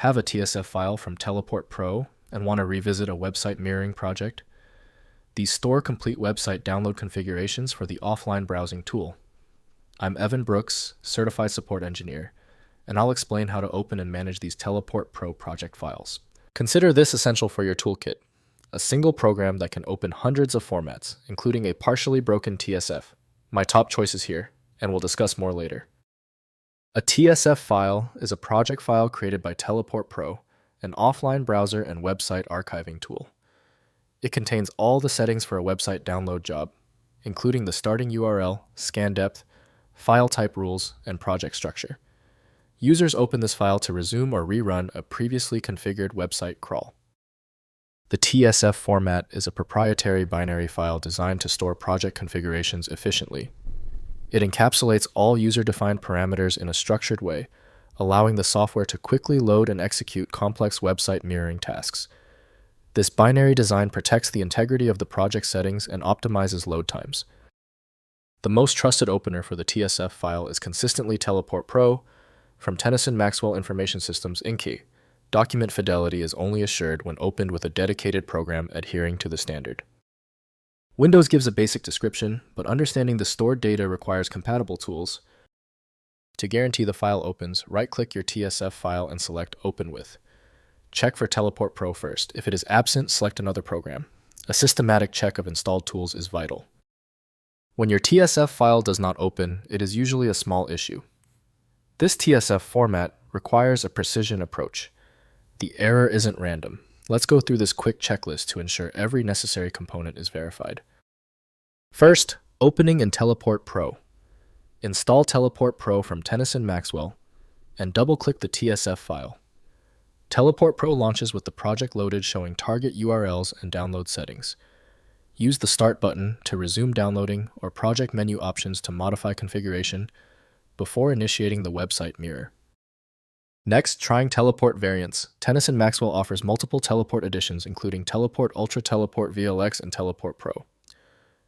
Have a TSF file from Teleport Pro and want to revisit a website mirroring project? These store complete website download configurations for the offline browsing tool. I'm Evan Brooks, Certified Support Engineer, and I'll explain how to open and manage these Teleport Pro project files. Consider this essential for your toolkit: a single program that can open hundreds of formats, including a partially broken TSF. My top choices here, and we'll discuss more later. A TSF file is a project file created by Teleport Pro, an offline browser and website archiving tool. It contains all the settings for a website download job, including the starting URL, scan depth, file type rules, and project structure. Users open this file to resume or rerun a previously configured website crawl. The TSF format is a proprietary binary file designed to store project configurations efficiently. It encapsulates all user-defined parameters in a structured way, allowing the software to quickly load and execute complex website mirroring tasks. This binary design protects the integrity of the project settings and optimizes load times. The most trusted opener for the TSF file is consistently Teleport Pro from Tennyson Maxwell Information Systems Inc. Document fidelity is only assured when opened with a dedicated program adhering to the standard. Windows gives a basic description, but understanding the stored data requires compatible tools. To guarantee the file opens, right-click your TSF file and select Open With. Check for Teleport Pro first. If it is absent, select another program. A systematic check of installed tools is vital. When your TSF file does not open, it is usually a small issue. This TSF format requires a precision approach. The error isn't random. Let's go through this quick checklist to ensure every necessary component is verified. First, opening in Teleport Pro. Install Teleport Pro from Tennyson Maxwell and double-click the TSF file. Teleport Pro launches with the project loaded showing target URLs and download settings. Use the Start button to resume downloading or project menu options to modify configuration before initiating the website mirror. Next, trying Teleport variants. Tennyson Maxwell offers multiple Teleport editions, including Teleport Ultra, Teleport VLX, and Teleport Pro.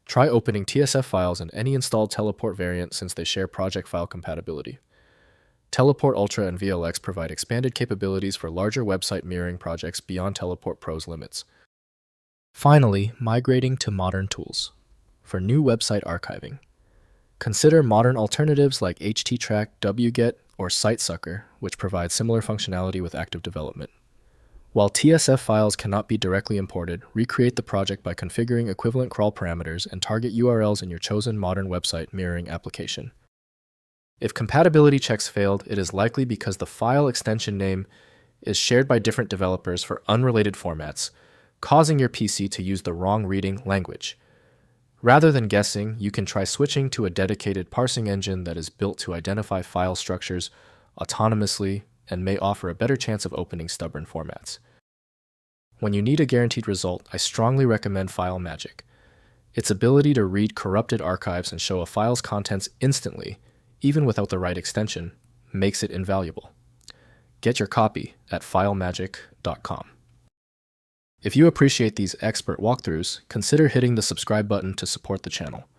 Try opening TSF files in any installed Teleport variant since they share project file compatibility. Teleport Ultra and VLX provide expanded capabilities for larger website mirroring projects beyond Teleport Pro's limits. Finally, migrating to modern tools. For new website archiving, consider modern alternatives like httrack, wget, or SiteSucker, which provide similar functionality with active development. While TSF files cannot be directly imported, recreate the project by configuring equivalent crawl parameters and target URLs in your chosen modern website mirroring application. If compatibility checks failed, it is likely because the file extension name is shared by different developers for unrelated formats, causing your PC to use the wrong reading language. Rather than guessing, you can try switching to a dedicated parsing engine that is built to identify file structures autonomously and may offer a better chance of opening stubborn formats. When you need a guaranteed result, I strongly recommend FileMagic. Its ability to read corrupted archives and show a file's contents instantly, even without the right extension, makes it invaluable. Get your copy at filemagic.com. If you appreciate these expert walkthroughs, consider hitting the subscribe button to support the channel.